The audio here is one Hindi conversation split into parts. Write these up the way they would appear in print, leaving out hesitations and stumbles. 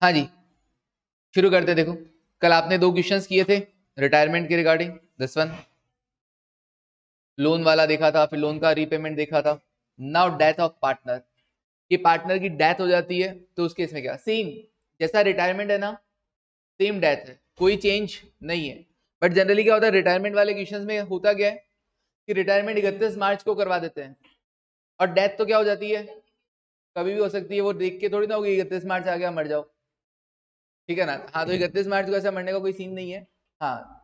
हाँ जी, शुरू करते हैं। देखो, कल आपने 2 क्वेश्चंस किए थे रिटायरमेंट के रिगार्डिंग। दिस वन लोन वाला देखा था, फिर लोन का रीपेमेंट देखा था। नाउ डेथ ऑफ पार्टनर, कि पार्टनर की डेथ हो जाती है तो उस केस में क्या, सेम जैसा रिटायरमेंट है ना, सेम डेथ है, कोई चेंज नहीं है। बट जनरली क्या होता है रिटायरमेंट वाले क्वेश्चंस में, होता क्या है कि रिटायरमेंट 31 मार्च को करवा देते हैं, और डेथ तो क्या हो जाती है, कभी भी हो सकती है। वो देख के थोड़ी ना होगी 31 मार्च आ गया मर जाओ, ठीक है ना। हाँ, तो 31 मार्च को ऐसा मरने का कोई सीन नहीं है। हाँ,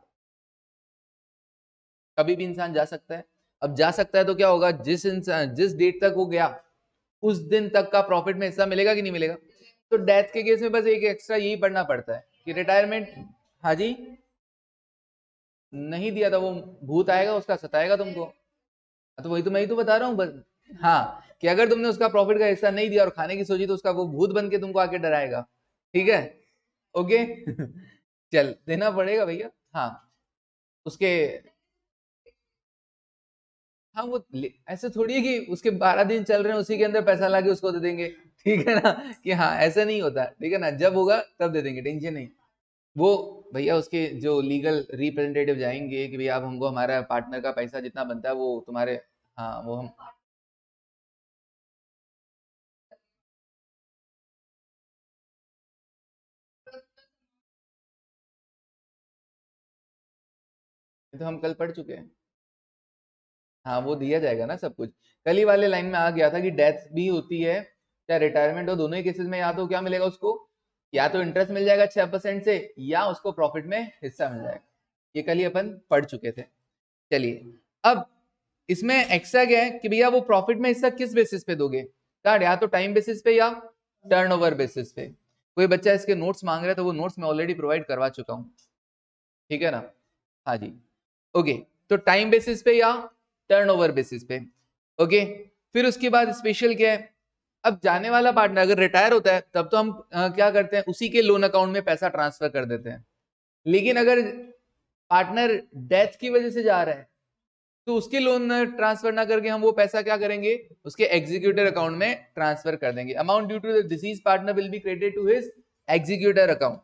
कभी भी इंसान जा सकता है। अब जा सकता है तो क्या होगा, जिस इंसान जिस डेट तक वो गया उस दिन तक का प्रॉफिट में हिस्सा मिलेगा कि नहीं मिलेगा। तो डेथ के केस में बस एक एक्स्ट्रा यही पढ़ना पड़ता है कि रिटायरमेंट, हाँ जी, नहीं दिया था वो भूत आएगा उसका सताएगा तुमको। तो वही तो मैं ही तो बता रहा हूँ बस। हाँ, कि अगर तुमने उसका प्रॉफिट का हिस्सा नहीं दिया और खाने की सोची तो उसका वो भूत बन के तुमको आके डराएगा। ठीक है, ओके। चल देना पड़ेगा भैया। हाँ, उसके, हाँ वो ऐसे थोड़ी है कि उसके 12 दिन चल रहे हैं उसी के अंदर पैसा लाके उसको दे देंगे। ठीक है ना, कि हाँ ऐसा नहीं होता, ठीक है ना, जब होगा तब दे देंगे, टेंशन नहीं। वो भैया उसके जो लीगल रिप्रेजेंटेटिव जाएंगे कि भैया आप हमको हमारा पार्टनर का पैसा जितना बनता है वो तुम्हारे, हाँ वो हम, ये तो हम कल पढ़ चुके हैं। हाँ वो दिया जाएगा ना सब कुछ। कल ही वाले लाइन में आ गया था कि डेथ भी होती है या रिटायरमेंट हो, दोनों ही केसेस में या तो क्या मिलेगा उसको, या तो इंटरेस्ट मिल जाएगा 6% से, या उसको प्रॉफिट में हिस्सा मिल जाएगा। ये कल ही अपन पढ़ चुके थे। चलिए, अब इसमें एक्स्ट्रा क्या है कि भैया वो प्रॉफिट में हिस्सा किस बेसिस पे दोगे, कार्ड या तो टाइम बेसिस पे या टर्नओवर बेसिस पे। कोई बच्चा इसके नोट्स मांग रहा है तो वो नोट्स मैं ऑलरेडी प्रोवाइड करवा चुका हूँ, ठीक है ना। हाँ जी, ओके। तो टाइम बेसिस पे या टर्नओवर बेसिस पे, ओके। फिर उसके बाद स्पेशल क्या है, अब जाने वाला पार्टनर अगर रिटायर होता है तब तो हम क्या करते हैं, उसी के लोन अकाउंट में पैसा ट्रांसफर कर देते हैं। लेकिन अगर पार्टनर डेथ की वजह से जा रहा है तो उसके लोन ट्रांसफर ना करके हम वो पैसा क्या करेंगे, उसके एग्जीक्यूटर अकाउंट में ट्रांसफर कर देंगे। Amount due to the deceased partner will be credited to his executor account,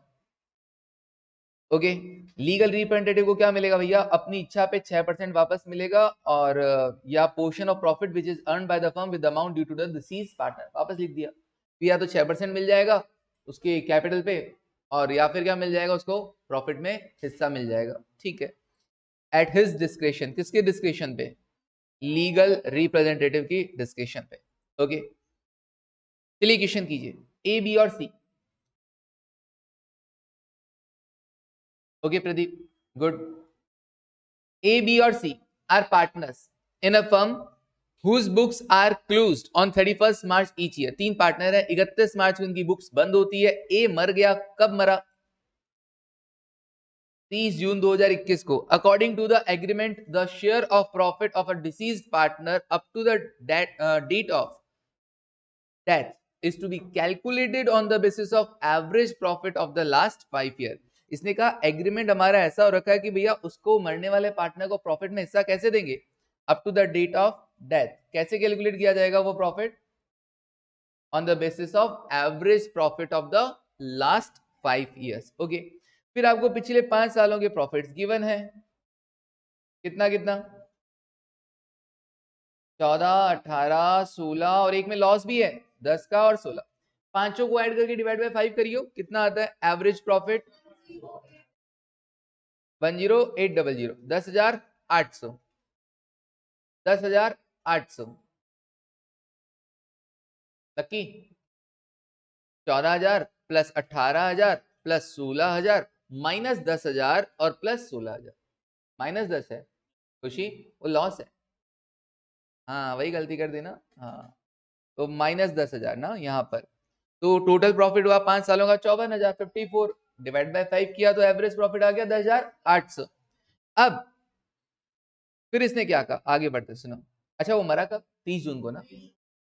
okay. Legal representative को क्या मिलेगा भैया, अपनी इच्छा पे 6% वापस मिलेगा, और या portion of profit which is earn by the firm with amount due to the deceased partner, वापस लिख दिया। या तो 6% मिल जाएगा उसके कैपिटल पे, और या फिर क्या मिल जाएगा उसको, प्रॉफिट में हिस्सा मिल जाएगा, ठीक है। एट हिज डिस्क्रेशन, किसके डिस्क्रेशन पे, लीगल रिप्रेजेंटेटिव की डिस्कशन पे, ओके। चलिए क्वेश्चन कीजिए, ए बी और C, okay Pradeep, good. A B और C are partners in a firm whose books are closed on 31st March each year। तीन पार्टनर है, 31 मार्च को इनकी बुक्स बंद होती है। ए मर गया, कब मरा, 30 जून 2021 को। According to the agreement the share of profit of a deceased partner up to the date of death is to be calculated on the basis of average profit of the last 5 year। इसने कहा एग्रीमेंट हमारा ऐसा हो रखा है कि भैया उसको मरने वाले पार्टनर को प्रॉफिट में हिस्सा कैसे देंगे, up to the date of death. कैसे कैलकुलेट किया जाएगा वो profit, on the basis of average profit of the last 5 years, okay. फिर आपको पिछले 5 सालों के प्रॉफिट्स गिवन है, कितना कितना, 14, 18, 16, और एक में लॉस भी है 10 का और 16। पांचों को ऐड करके डिवाइड बाय 5 करियो, कितना आता है average profit, 10800, 10,800, 10,800। Lucky, 14,000 plus 18,000 plus 16,000 minus 10,000 और प्लस 16,000, माइनस 10 है खुशी, वो लॉस है। हाँ वही गलती कर देना, हाँ। तो माइनस 10,000 ना यहाँ पर। तो टोटल प्रॉफिट हुआ 5 सालों का 54,000, 54 डिवाइड बाय 5 किया तो एवरेज प्रॉफिट आ गया 10,800। अब फिर इसने क्या कहा, आगे बढ़ते सुनो। अच्छा वो मरा कब, 30 जून को ना।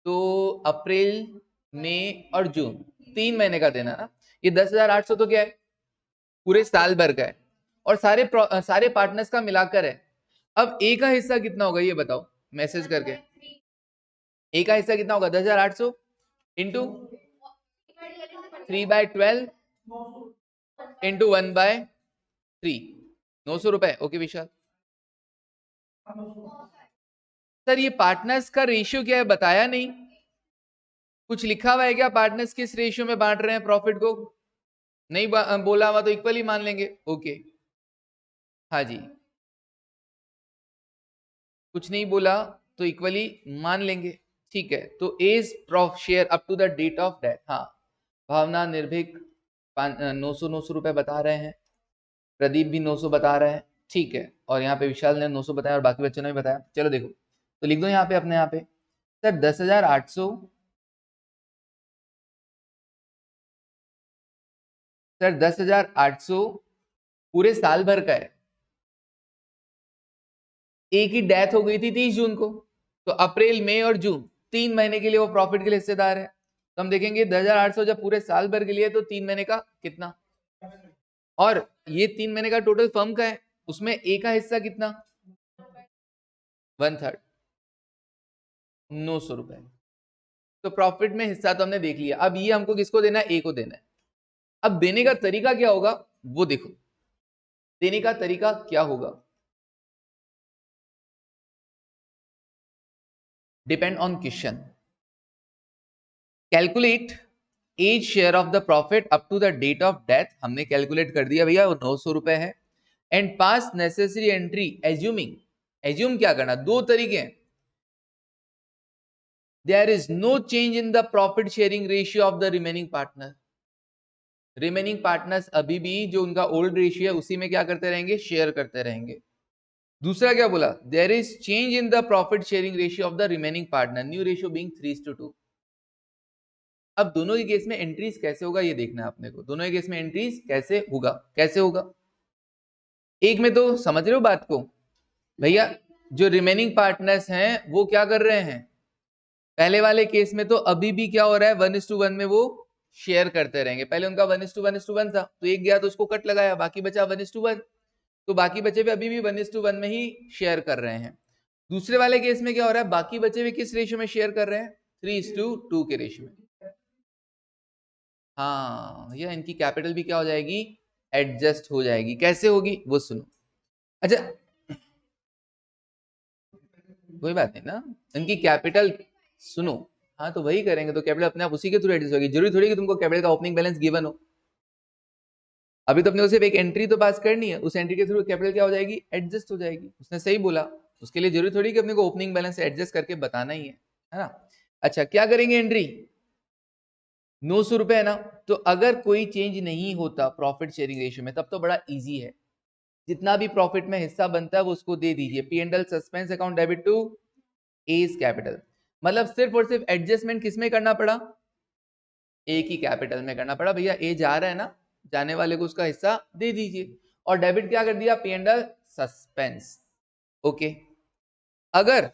तो अप्रैल, मई और जून, 3 महीने का देना ना। ये 10,800 तो क्या है, पूरे साल भर का है, और सारे पार्टनर्स का मिलाकर है। अब ए का हिस्सा कितना होगा ये बताओ मैसेज करके, ए का हिस्सा कितना होगा, 10,800 इंटू 3/12 इंटू 1/3, 900 रुपए। ओके विशाल सर, ये पार्टनर्स का रेशियो क्या है बताया नहीं, कुछ लिखा हुआ है क्या? पार्टनर्स किस रेशियो में बांट रहे हैं प्रॉफिट को? नहीं बोला हुआ तो इक्वली मान लेंगे। ओके हाँ जी, कुछ नहीं बोला तो इक्वली मान लेंगे। ठीक है, तो as prof share up to the date of death. हाँ, भावना निर्भीक 900 रुपए बता रहे हैं, प्रदीप भी 900 बता रहे हैं। ठीक है, और यहाँ पे विशाल ने 900 बताया और बाकी बच्चों ने भी बताया। चलो देखो, तो लिख दो यहाँ पे अपने यहाँ पे सर 10,800, सर 10,800 पूरे साल भर का है। एक ही डेथ हो गई थी 30 जून को, तो अप्रैल मई और जून 3 महीने के लिए वो प्रॉफिट के लिए हिस्सेदार है। तो हम देखेंगे 10,800 जब पूरे साल भर के लिए तो 3 महीने का कितना, और ये 3 महीने का टोटल फर्म का है, उसमें ए का हिस्सा कितना, 1/3, 900 रुपए। तो प्रॉफिट में हिस्सा तो हमने देख लिया। अब ये हमको किसको देना है? ए को देना है। अब देने का तरीका क्या होगा वो देखो, देने का तरीका क्या होगा, depend on question. Calculate as share of the profit up to the date of death, हमने कैलकुलेट कर दिया भैया, वो 900 रुपए है। And pass necessary entry assuming, assume क्या करना, दो तरीके हैं। There is no change in the profit sharing ratio of the remaining partner. Remaining partners अभी भी जो उनका ओल्ड रेशियो है उसी में क्या करते रहेंगे, शेयर करते रहेंगे। दूसरा क्या बोला, there is change in the profit sharing ratio of the remaining partner, new ratio being 3:2। अब दोनों के केस में एंट्रीज कैसे होगा ये देखना है अपने को, दोनों के केस में एंट्रीज कैसे होगा, कैसे होगा। एक में तो समझ रहे हो बात को भैया, जो रिमेनिंग पार्टनर्स हैं वो क्या कर रहे हैं, पहले वाले केस में तो अभी भी क्या हो रहा है, 1:1 में वो शेयर करते रहेंगे। पहले उनका 1:1 था, तो एक गया तो उसको कट लगाया, बाकी बचा 1:1, तो बाकी बचे हुए अभी भी 1:1 में ही शेयर कर रहे हैं। दूसरे वाले केस में क्या हो रहा है, बाकी बचे हुए किस रेशियो में शेयर कर रहे हैं, 3:2 के रेशियो में। हाँ, या इनकी कैपिटल भी क्या हो जाएगी, एडजस्ट हो जाएगी। कैसे होगी वो सुनो। अच्छा, कोई बात नहीं ना, इनकी कैपिटल सुनो। हाँ तो वही करेंगे, तो कैपिटल अपने आप उसी के थ्रू एडजस्ट होगी। जरूरी थोड़ी कि तुमको कैपिटल का ओपनिंग बैलेंस गिवन हो, अभी तो अपने को सिर्फ एक एंट्री तो पास करनी है, उस एंट्री के थ्रू कैपिटल क्या हो जाएगी, एडजस्ट हो जाएगी। उसने सही बोला, उसके लिए जरूरी थोड़ी कि अपने को ओपनिंग बैलेंस एडजस्ट करके बताना ही है ना। अच्छा, क्या करेंगे, एंट्री 900 रुपए है ना। तो अगर कोई चेंज नहीं होता प्रॉफिट शेयरिंग रेशियो में तब तो बड़ा इजी है, जितना भी प्रॉफिट में हिस्सा बनता है वो उसको दे दीजिए। P&L suspense account debit to as capital, मतलब सिर्फ और सिर्फ एडजस्टमेंट किस में करना पड़ा, एक ही कैपिटल में करना पड़ा। भैया ए जा रहा है ना, जाने वाले को उसका हिस्सा दे दीजिए, और डेबिट क्या कर दिया, P&L सस्पेंस। ओके, अगर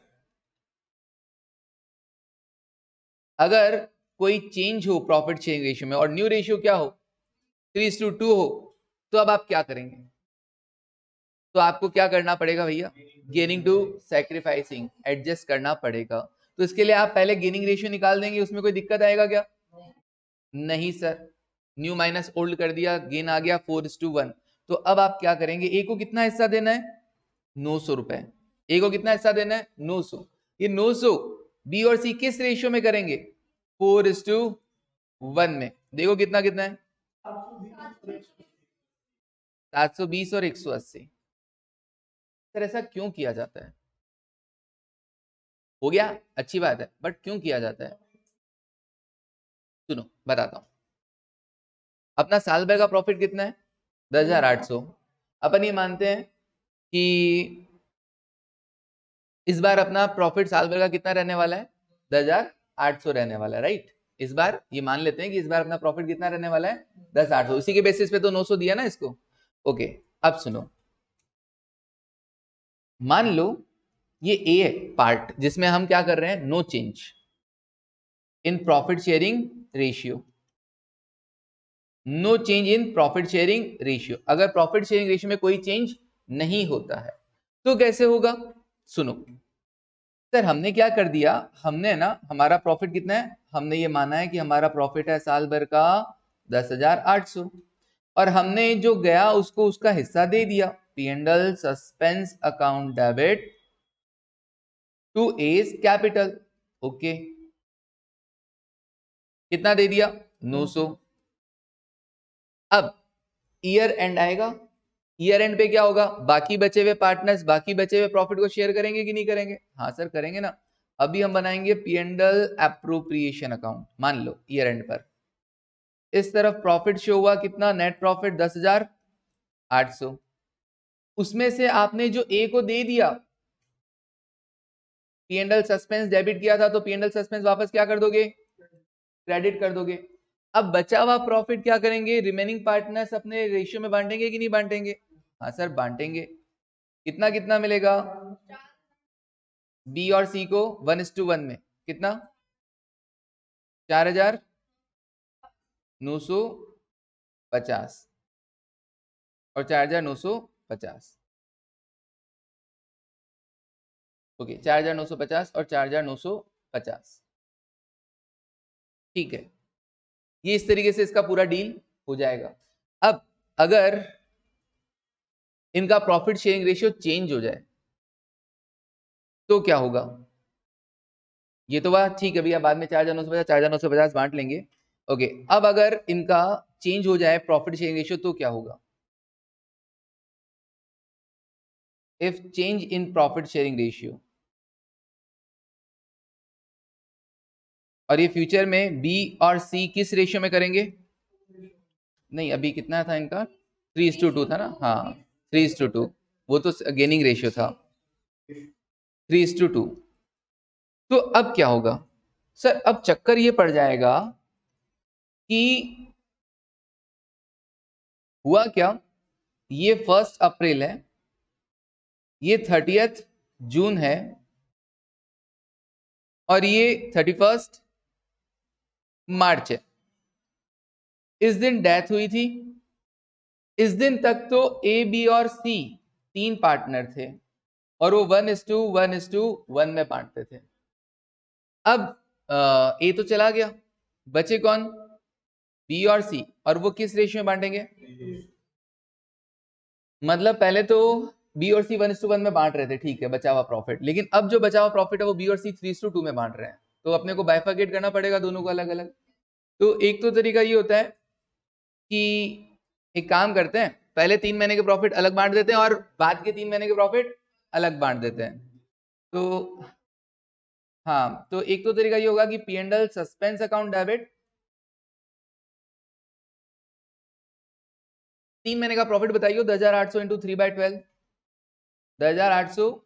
अगर कोई चेंज हो प्रॉफिट शेयरिंग रेशियो में और न्यू रेशियो क्या हो, 3:2 हो, तो अब आप क्या करेंगे, तो आपको क्या करना पड़ेगा भैया, गेनिंग टू सैक्रिफाइसिंग, एडजस्ट करना पड़ेगा। तो इसके लिए आप पहले गेनिंग रेशियो निकाल देंगे, उसमें कोई दिक्कत आएगा क्या, नहीं सर, न्यू माइनस ओल्ड कर दिया, गेन आ गया 4:1। तो अब आप क्या करेंगे, ए को कितना हिस्सा देना है, 900 रुपए। ए को कितना हिस्सा देना है, 900। ये 900 बी और सी किस रेशियो में करेंगे, 4:1 में। देखो कितना कितना है, 720 और 180। सर ऐसा क्यों किया जाता है, हो गया अच्छी बात है, बट क्यों किया जाता है, सुनो बताता हूं। अपना साल भर का प्रॉफिट कितना है, 10,800। अपन ये मानते हैं कि इस बार अपना प्रॉफिट साल भर का कितना रहने वाला है, 10,800 रहने वाला है, राइट। इस बार ये मान लेते हैं कि इस बार अपना प्रॉफिट कितना रहने वाला है, 10,800। इसी के बेसिस पे तो 900 दिया ना इसको। ओके, अब सुनो, मान लो ये ए पार्ट जिसमें हम क्या कर रहे हैं, no change in profit sharing ratio, no change in profit sharing ratio. अगर प्रॉफिट शेयरिंग रेशियो में कोई चेंज नहीं होता है तो कैसे होगा, सुनो। सर हमने क्या कर दिया, हमने ना, हमारा प्रॉफिट कितना है, हमने ये माना है कि हमारा प्रॉफिट है साल भर का 10,800, और हमने जो गया उसको उसका हिस्सा दे दिया, P&L suspense account debit to as capital. Okay, कितना दे दिया? 900। अब ईयर एंड आएगा, ईयर एंड पे क्या होगा? बाकी बचे हुए पार्टनर्स बाकी बचे हुए प्रॉफिट को शेयर करेंगे कि नहीं करेंगे? हाँ सर करेंगे ना। अभी हम बनाएंगे P&L एप्रोप्रिएशन अकाउंट, मान लो ईयर एंड पर इस तरफ प्रॉफिट शो हुआ, कितना? Net profit 10,800। उसमें से आपने जो ए को दे दिया, P&L सस्पेंस डेबिट किया था, तो P&L सस्पेंस वापस क्या कर दोगे? क्रेडिट कर दोगे। अब बचा हुआ प्रॉफिट क्या करेंगे? रिमेनिंग पार्टनर्स अपने रेशियो में बांटेंगे कि नहीं बांटेंगे? हाँ सर बांटेंगे। कितना कितना मिलेगा? बी और सी को 1:1 में कितना? 4,950 और 4,950। ओके, 4,950 और 4,950। ठीक है, ये इस तरीके से इसका पूरा डील हो जाएगा। अब अगर इनका प्रॉफिट शेयरिंग रेशियो चेंज हो जाए तो क्या होगा? ये तो बात ठीक है भैया, बाद में 4,950 बांट लेंगे। ओके, अब अगर इनका चेंज हो जाए प्रॉफिट शेयरिंग रेशियो तो क्या होगा? If change in profit sharing ratio, और ये फ्यूचर में बी और सी किस रेशियो में करेंगे? नहीं, अभी कितना था इनका? 3:2 था ना? हाँ 3:2, वो तो गेनिंग रेशियो था 3:2। तो अब क्या होगा सर? अब चक्कर ये पड़ जाएगा कि हुआ क्या, ये 1 अप्रैल है, ये 30 जून है, और ये 31 मार्च है। इस दिन डेथ हुई थी। इस दिन तक तो ए बी और सी 3 पार्टनर थे और वो 1:1:1 में बांटते थे। अब ए तो चला गया, बचे कौन? बी और सी, और वो किस रेशियो में बांटेंगे? मतलब पहले तो बी और सी 1:1 में बांट रहे थे, ठीक है, बचा हुआ प्रॉफिट, लेकिन अब जो बचा हुआ प्रॉफिट है वो बी और सी 3:2 में बांट रहे हैं, तो अपने को बाइफरकेट करना पड़ेगा दोनों को अलग अलग। तो एक तो तरीका ये होता है कि एक काम करते हैं, पहले 3 महीने के प्रॉफिट अलग बांट देते हैं और बाद के 3 महीने के प्रॉफिट अलग बांट देते हैं। तो हाँ, तो एक तो तरीका ये होगा कि P&L सस्पेंस अकाउंट डेबिट 3 महीने का प्रॉफिट बताइए, 10,800 इंटू 3/12, 10,800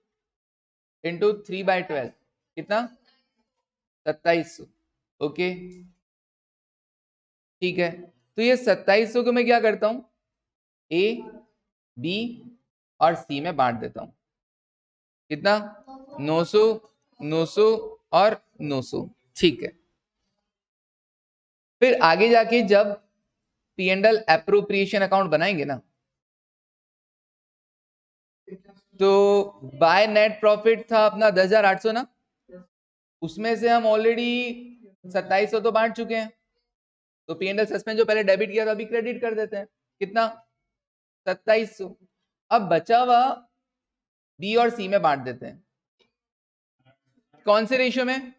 इंटू 3/12 कितना? 2700। ओके, ठीक है, तो ये 2700 को मैं क्या करता हूं? ए बी और सी में बांट देता हूं। कितना? 900, 900 और 900। ठीक है, फिर आगे जाके जब P&L एप्रोप्रिएशन अकाउंट बनाएंगे ना, तो बाय नेट प्रॉफिट था अपना 10,800 ना, उसमें से हम ऑलरेडी 2700 तो बांट चुके हैं, तो P&L सस्पेंस जो पहले डेबिट किया था अभी क्रेडिट कर देते हैं। कितना? 2700। अब बचा हुआ बी और सी में बांट देते हैं। कौन से रेशियो में?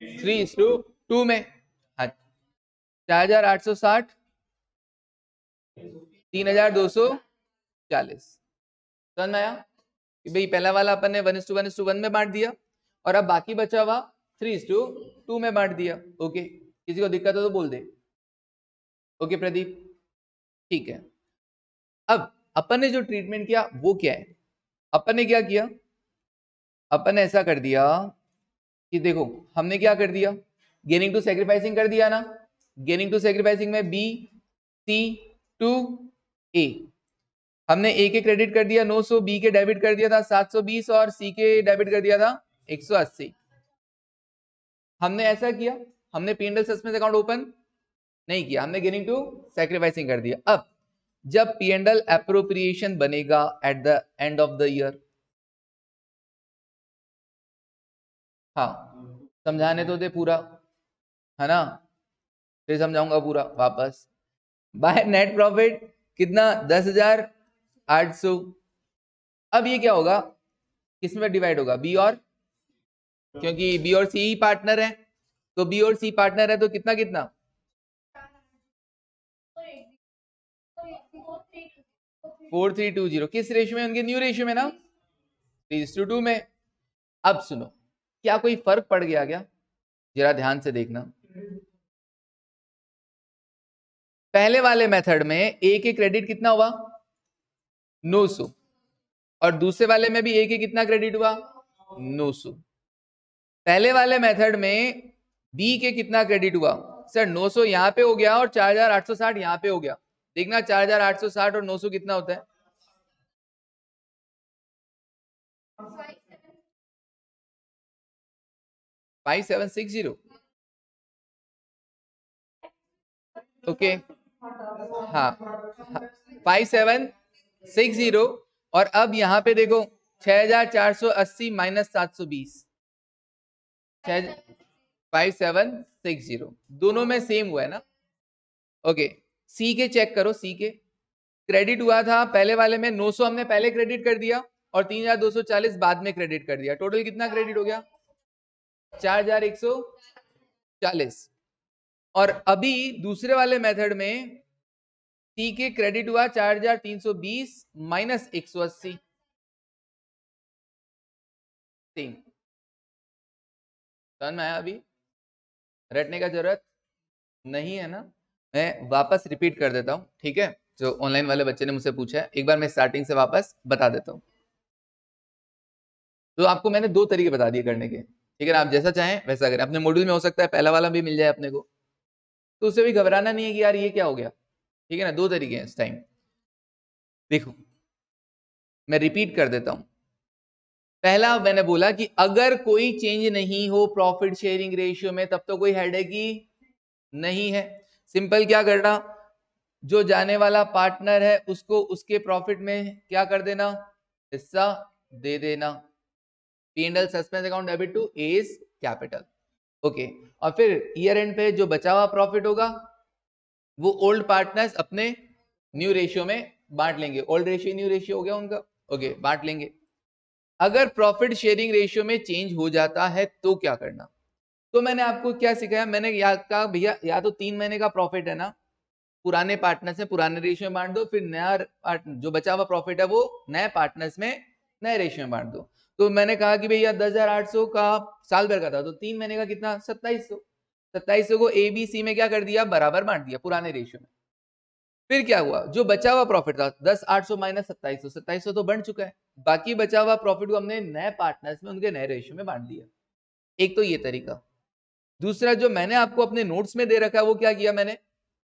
3:2 में। हाँ, 4,860, 3,240। समझ में आया कि भाई पहला वाला अपन ने 1:1:1 में बांट दिया, और अब बाकी बचा हुआ 3:2 में बांट दिया। ओके, किसी को दिक्कत हो तो बोल दे। ओके प्रदीप, ठीक है। अब अपन ने जो ट्रीटमेंट किया वो क्या है? अपन ने क्या किया? अपन ने ऐसा कर दिया कि देखो, हमने क्या कर दिया? गेनिंग टू सेक्रीफाइसिंग कर दिया ना। गेनिंग टू सेक्रीफाइसिंग में बी सी टू ए, हमने ए के क्रेडिट कर दिया 900, बी के डेबिट कर दिया था 720 और सी के डेबिट कर दिया था 180। हमने ऐसा किया, हमने P&L सस्पेंस अकाउंट ओपन नहीं किया, हमने गेनिंग टू सैक्रिफाइसिंग कर दिया। अब जब P&L एप्रोप्रिएशन बनेगा at the end of the year, हाँ समझाने तो दे पूरा, है ना, फिर समझाऊंगा पूरा वापस। बाय नेट प्रॉफिट कितना 10,800। अब ये क्या होगा, किसमें डिवाइड होगा, बी और, क्योंकि बी और सी ही पार्टनर है, तो बी और सी पार्टनर है तो कितना कितना 4320। किस रेशियो में, उनके न्यू रेशियो में ना, 3:2 में। अब सुनो, क्या कोई फर्क पड़ गया क्या, जरा ध्यान से देखना। पहले वाले मेथड में ए के क्रेडिट कितना हुआ 900, और दूसरे वाले में भी ए के कितना क्रेडिट हुआ 900। पहले वाले मेथड में बी के कितना क्रेडिट हुआ सर 900 यहां पे हो गया और 4860 यहां पे हो गया। देखना 4860 और 900 कितना होता है, 5760। ओके, हाँ 5760। और अब यहाँ पे देखो 6480 माइनस 720, 5760 दोनों में सेम हुआ है ना। ओके, सी के चेक करो, सी के क्रेडिट हुआ था पहले वाले में 900 हमने पहले क्रेडिट कर दिया और 3240 बाद में क्रेडिट कर दिया, टोटल कितना क्रेडिट हो गया 4140। और अभी दूसरे वाले मेथड में सी के क्रेडिट हुआ 4320 माइनस 180। समझ में आया, अभी रटने का जरूरत नहीं है ना। मैं वापस रिपीट कर देता हूं, ठीक है, जो ऑनलाइन वाले बच्चे ने मुझसे पूछा है, एक बार मैं स्टार्टिंग से वापस बता देता हूं। तो आपको मैंने दो तरीके बता दिए करने के, ठीक है ना, आप जैसा चाहें वैसा करें। अपने मॉड्यूल में हो सकता है पहला वाला भी मिल जाए अपने को, तो उससे भी घबराना नहीं है कि यार ये क्या हो गया, ठीक है ना। दो तरीके हैं इस टाइम, देखो मैं रिपीट कर देता हूं। पहला मैंने बोला कि अगर कोई चेंज नहीं हो प्रॉफिट शेयरिंग रेशियो में तब तो कोई हेडेक ही नहीं है। सिंपल क्या करना, जो जाने वाला पार्टनर है उसको उसके प्रॉफिट में क्या कर देना, हिस्सा दे देना। P&L suspense account debit to as capital. Okay, और फिर ईयर एंड पे जो बचा हुआ प्रॉफिट होगा वो ओल्ड पार्टनर्स अपने न्यू रेशियो में बांट लेंगे। ओल्ड रेशियो न्यू रेशियो हो गया उनका, ओके बांट लेंगे। अगर प्रॉफिट शेयरिंग रेशियो में चेंज हो जाता है तो क्या करना, तो मैंने आपको क्या सिखाया, मैंने या कहा भैया या तो 3 महीने का प्रॉफिट है ना, पुराने पार्टनर्स में पुराने रेशियो में बांट दो, फिर नया जो बचा हुआ प्रॉफिट है वो नए पार्टनर्स में नए रेशियो में बांट दो। तो मैंने कहा कि भैया 10,800 का साल भर का था, तो 3 महीने का कितना 2700, 2700 को ए बी सी में क्या कर दिया, बराबर बांट दिया पुराने रेशियो में। फिर क्या हुआ, जो बचा हुआ प्रॉफिट था 10,800 माइनस 2700, 2700 तो बढ़ चुका है, बाकी बचा हुआ प्रॉफिट को हमने नए पार्टनर्स में उनके नए रेशियो में बांट दिया। एक तो ये तरीका। दूसरा जो मैंने आपको अपने नोट्स में दे रखा है वो क्या किया मैंने,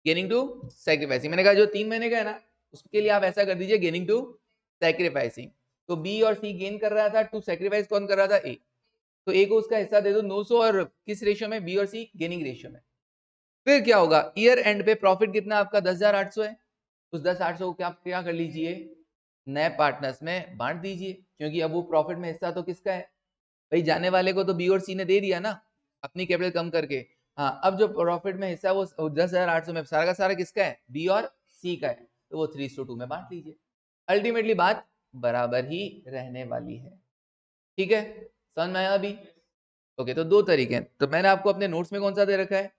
गेनिंग टू सैक्रिफाइसिंग। मैंने कहा जो 3 महीने का है ना उसके लिए आप ऐसा कर दीजिए गेनिंग टू सैक्रिफाइसिंग। तो बी और सी गेन कर रहा था, टू सैक्रिफाइस कौन कर रहा था, ए। तो ए को उसका हिस्सा दे दो 900, और किस रेशियो में, बी और सी गेनिंग रेशियो में। फिर क्या होगा, ईयर एंड पे प्रॉफिट कितना आपका 10,800 है, उस 10,800 को क्या कर लीजिए, नए पार्टनर्स में बांट दीजिए, क्योंकि अब वो प्रॉफिट में हिस्सा तो किसका है भाई, जाने वाले को तो बी और सी ने दे दिया ना अपनी कैपिटल कम करके। हाँ, अब जो प्रॉफिट में हिस्सा वो 10,800 में सारा का सारा किसका है, बी और सी का है, तो वो 3:2 में बांट लीजिए। अल्टीमेटली बात बराबर ही रहने वाली है, ठीक है, समझ में आया अभी। ओके, तो दो तरीके हैं, तो मैंने आपको अपने नोट्स में कौन सा दे रखा है,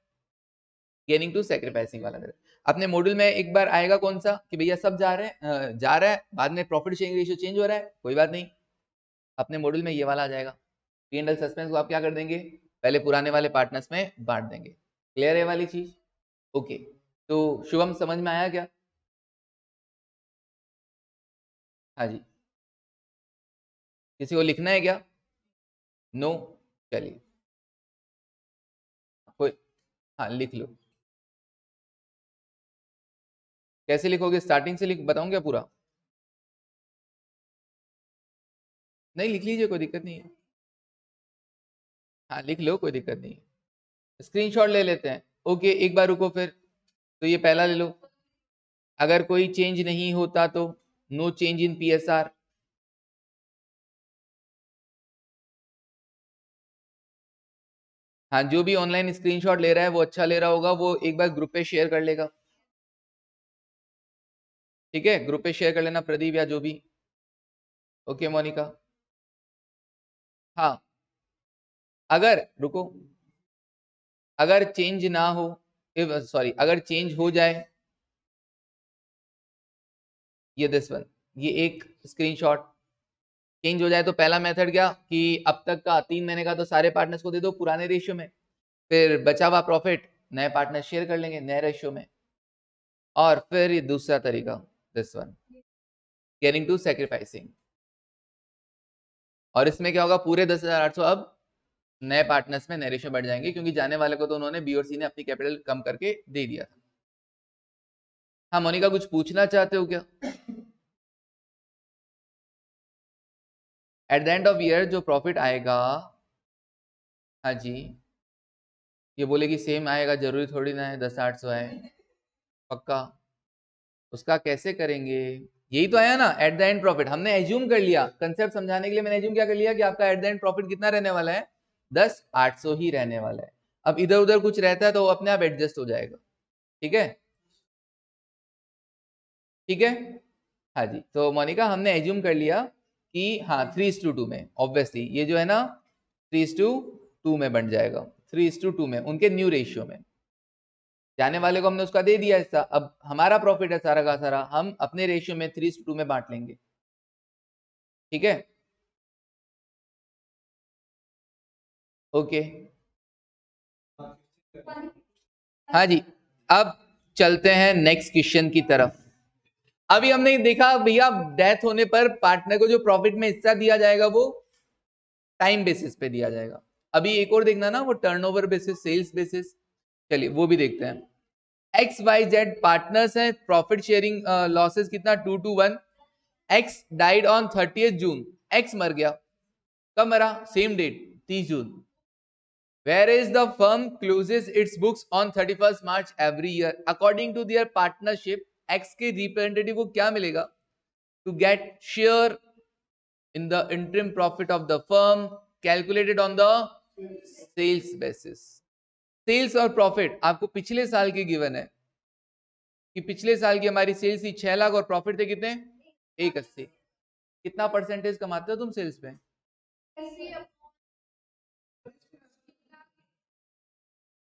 गेनिंग टू सैक्रिफाइसिंग वाला दे रखा है। अपने मॉड्यूल में एक बार आएगा कौन सा, कि भैया सब जा रहे हैं, जा रहा है, बाद में प्रॉफिट शेयरिंग रेशियो चेंज हो रहा है, कोई बात नहीं, अपने मॉड्यूल में ये वाला आ जाएगा। P&L सस्पेंस को आप क्या कर देंगे, पहले पुराने वाले पार्टनर्स में बांट देंगे। क्लियर है वाली चीज, ओके। तो शुभम समझ में आया क्या, हाँ जी, किसी को लिखना है क्या, नो, चलिए कोई, हाँ लिख लो। कैसे लिखोगे, स्टार्टिंग से लिख बताऊं क्या पूरा, नहीं लिख लीजिए कोई दिक्कत नहीं है, हाँ लिख लो कोई दिक्कत नहीं है, स्क्रीनशॉट ले लेते हैं। ओके, एक बार रुको फिर, तो ये पहला ले लो, अगर कोई चेंज नहीं होता तो नो चेंज इन PSR। हाँ, जो भी ऑनलाइन स्क्रीनशॉट ले रहा है वो अच्छा ले रहा होगा, वो एक बार ग्रुप पे शेयर कर लेगा। ठीक है, ग्रुप पे शेयर कर लेना प्रदीप या जो भी। ओके मोनिका। हाँ, अगर रुको, अगर चेंज ना हो, सॉरी अगर चेंज हो जाए, ये दिस वन, ये एक स्क्रीनशॉट, चेंज हो जाए तो पहला मेथड क्या कि अब तक का 3 महीने का तो सारे पार्टनर्स को दे दो पुराने रेशियो में, फिर बचा हुआ प्रॉफिट नए पार्टनर शेयर कर लेंगे नए रेशियो में। और फिर ये दूसरा तरीका, this one, getting to sacrificing. और इसमें क्या होगा, पूरे 10,800 अब नए पार्टनर्स में नए रेशियो बढ़ जाएंगे, क्योंकि जाने वाले को तो उन्होंने बी और सी ने अपनी कैपिटल कम करके दे दिया था। हाँ मोनिका, कुछ पूछना चाहते हो क्या? At the end of year जो प्रॉफिट आएगा, हाँ जी, ये बोले कि सेम आएगा, जरूरी थोड़ी ना है 10,800 आए, पक्का? उसका कैसे करेंगे? यही तो आया ना, एट द एंड प्रॉफिट। हमने एज्यूम कर लिया, कंसेप्ट समझाने के लिए मैंने एज्यूम क्या कर लिया कि आपका एट द एंड प्रॉफिट कितना रहने वाला है, 10,800 ही रहने वाला है। अब इधर उधर कुछ रहता है तो वो अपने आप एडजस्ट हो जाएगा। ठीक है, ठीक है। हाँ जी, तो मोनिका हमने एज्यूम कर लिया कि हाँ 3:2 में, ऑब्वियसली ये जो है ना 3:2 में बन जाएगा, 3:2 में उनके न्यू रेशियो में। जाने वाले को हमने उसका दे दिया हिस्सा, अब हमारा प्रॉफिट है सारा का सारा, हम अपने रेशियो में 3:2 में बांट लेंगे। ठीक है, ओके। हाँ जी, अब चलते हैं नेक्स्ट क्वेश्चन की तरफ। अभी हमने देखा भैया, डेथ होने पर पार्टनर को जो प्रॉफिट में हिस्सा दिया जाएगा वो टाइम बेसिस पे दिया जाएगा। अभी एक और देखना ना, वो टर्नओवर बेसिस, सेल्स बेसिस, चलिए वो भी देखते हैं। एक्स वाई जेड पार्टनर्स हैं, प्रॉफिट शेयरिंग लॉसेस कितना 2:1। X died on 30th June, X मर गया, कब मरा, सेम डेट 30 जून। Whereas the firm closes its books on 31st March every year. According to their partnership, X के representative को क्या मिलेगा? To get share in the interim profit of the firm calculated on the sales basis. Sales और प्रॉफिट आपको पिछले साल की गिवन है कि पिछले साल की हमारी सेल्स थी 6 लाख और प्रॉफिट थे कितने, 180। कितना परसेंटेज कमाते हो तुम सेल्स पे?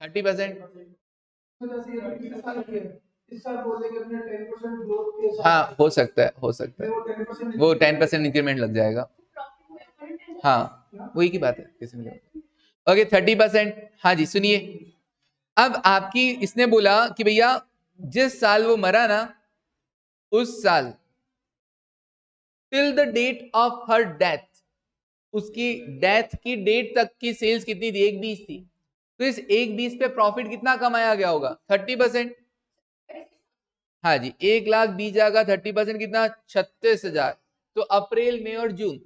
30%। हाँ हो सकता है, हो सकता है वो 10% इंक्रीमेंट लग जाएगा। हाँ वही की बात है, किसी में ओके 30%। हाँ जी सुनिए, अब आपकी इसने बोला कि भैया जिस साल वो मरा ना, उस साल till the date of her death, उसकी डेथ की डेट तक की सेल्स कितनी थी, 1/20 थी। तो इस 1/20 पे प्रॉफिट कितना कमाया गया होगा, 30%। हाँ जी, 1,20,000 जाएगा, 30% कितना, 36,000। तो अप्रैल मई और जून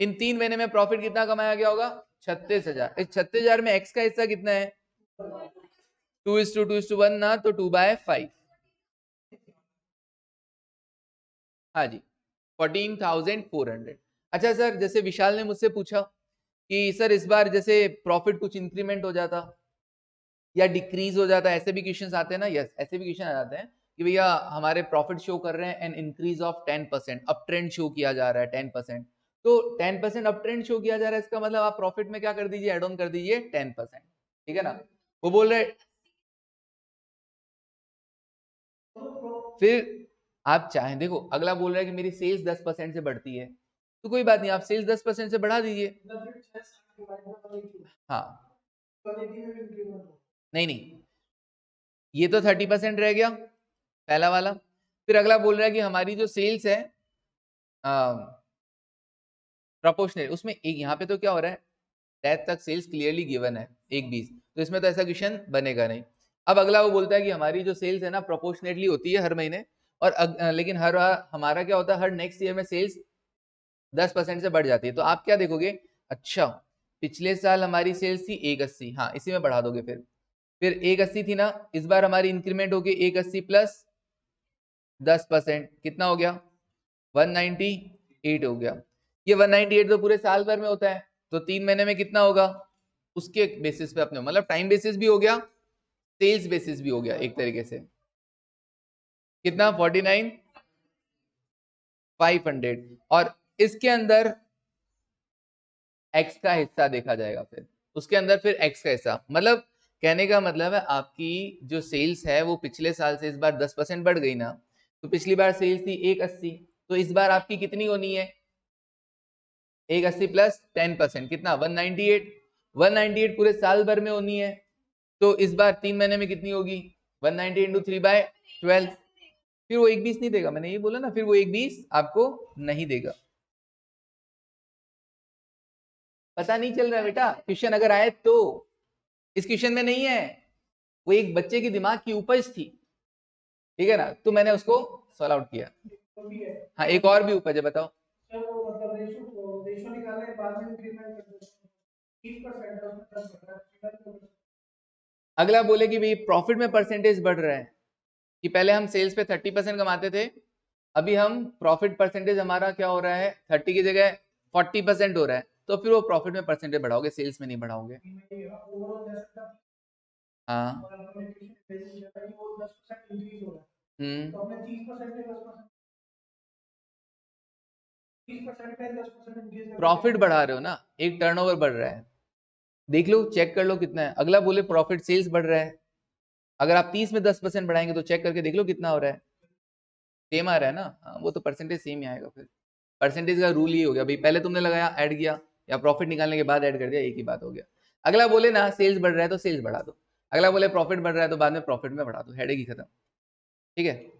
इन 3 महीने में प्रॉफिट कितना कमाया गया होगा, 36,000। इस 36,000 में एक्स का हिस्सा कितना है, 2:2:1 ना, तो 2/5। हाँ जी 14,400। अच्छा सर, जैसे विशाल ने मुझसे पूछा कि सर इस बार जैसे प्रॉफिट कुछ इंक्रीमेंट हो जाता या डिक्रीज हो जाता है, ऐसे भी क्वेश्चन आते हैं ना। यस, ऐसे भी क्वेश्चन आ जाते हैं कि भैया हमारे प्रॉफिट शो कर रहे हैं an increase of 10%, up trend show किया जा रहा है 10%। तो 10% अप ट्रेंड शो किया जा रहा है, इसका मतलब आप प्रॉफिट में क्या कर दीजिए, एड ऑन कर दीजिए 10%। ठीक है ना, वो बोल रहे, फिर आप चाहें, देखो अगला बोल रहा है कि मेरी सेल्स 10% से बढ़ती है, तो कोई बात नहीं, आप सेल्स 10% से बढ़ा दीजिए। हाँ नहीं नहीं, ये तो 30% रह गया पहला वाला। फिर अगला बोल रहा है कि हमारी जो सेल्स है प्रोपोर्शनल, उसमें एक यहाँ पे तो क्या हो रहा है, डेथ तक सेल्स क्लियरली गिवन है 1/20, तो इसमें तो ऐसा क्वेश्चन बनेगा नहीं। अब अगला वो बोलता है कि हमारी जो सेल्स है ना प्रोपोर्शनेटली होती है हर महीने, और लेकिन हर हमारा क्या होता है, हर नेक्स्ट ईयर में सेल्स 10% से बढ़ जाती है। तो आप क्या देखोगे, अच्छा पिछले साल हमारी सेल्स थी 180, हाँ इसी में बढ़ा दोगे। फिर 180 थी ना, इस बार हमारी इंक्रीमेंट होगी 180 प्लस 10%, कितना हो गया, 198 हो गया। ये 198 तो पूरे साल भर में होता है, तो 3 महीने में कितना होगा, उसके बेसिस पे अपने, मतलब टाइम बेसिस भी हो गया, सेल्स बेसिस भी हो गया एक तरीके से। कितना, 49। 500 और इसके अंदर x का हिस्सा देखा जाएगा, फिर उसके अंदर फिर x का हिस्सा, मतलब कहने का मतलब है आपकी जो सेल्स है वो पिछले साल से इस बार 10% बढ़ गई ना, तो पिछली बार सेल्स थी 180, तो इस बार आपकी कितनी होनी है 180 प्लस 10% कितना 198, 198 पूरे साल भर में होनी है, तो इस बार 3 महीने में कितनी होगी 190 इंटू 3/12, फिर वो 120 नहीं देगा, मैंने ये बोला ना, फिर वो 120 आपको नहीं देगा। पता नहीं चल रहा है बेटा, क्वेश्चन अगर आए तो, इस क्वेश्चन में नहीं है, वो एक बच्चे के दिमाग की उपज थी, ठीक है ना, तो मैंने उसको सॉल्व आउट किया। हाँ एक और भी उपज है, बताओ। अगला बोले कि भाई प्रॉफिट में परसेंटेज बढ़ रहा है, कि पहले हम सेल्स पे 30% कमाते थे, अभी हम प्रॉफिट परसेंटेज हमारा क्या हो रहा है 30 की जगह 40% हो रहा है, तो फिर वो प्रॉफिट में परसेंटेज बढ़ाओगे, सेल्स में नहीं बढ़ाओगे। हाँ प्रॉफिट बढ़ा रहे हो ना, एक टर्नओवर बढ़ रहा है, देख लो चेक कर लो कितना है। अगला बोले प्रॉफिट सेल्स बढ़ रहा है, अगर आप 30 में 10% बढ़ाएंगे तो चेक करके देख लो कितना हो रहा है, सेम आ रहा है ना, हाँ वो तो परसेंटेज सेम ही आएगा। फिर परसेंटेज का रूल ये हो गया भाई, पहले तुमने लगाया ऐड किया, या प्रॉफिट निकालने के बाद ऐड कर दिया, एक ही बात हो गया। अगला बोले ना सेल्स बढ़ रहा है तो सेल्स बढ़ा दो, अगला बोले प्रॉफिट बढ़ रहा है तो बाद में प्रॉफिट में बढ़ा दो, हेडेक ही खत्म। ठीक है,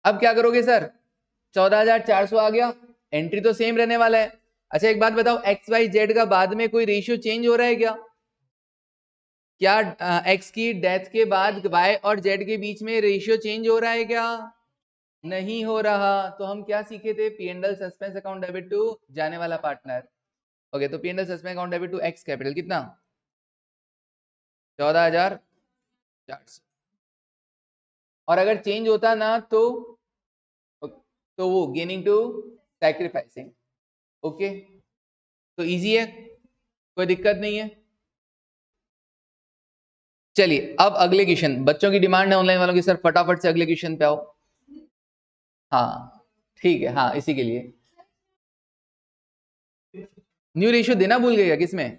अब क्या करोगे सर, 14,400 आ गया, एंट्री तो सेम रहने वाला है। अच्छा एक बात बताओ, एक्स वाई जेड का बाद में कोई रेशियो चेंज हो रहा है क्या? क्या एक्स की डेथ के बाद वाई और जेड के बीच में रेशियो चेंज हो रहा है क्या? नहीं हो रहा। तो हम क्या सीखे थे, P and L suspense account debit to जाने वाला पार्टनर। ओके, तो P and L suspense account debit to X capital कितना 14,400, और अगर चेंज होता ना तो वो गेनिंग टू सैक्रिफाइसिंग। ओके, तो इजी है, कोई दिक्कत नहीं है। चलिए अब अगले क्वेश्चन, बच्चों की डिमांड है ऑनलाइन वालों की, सर फटाफट से अगले क्वेश्चन पे आओ। हाँ ठीक है, हाँ इसी के लिए न्यू रेशियो देना भूल गए किसमें,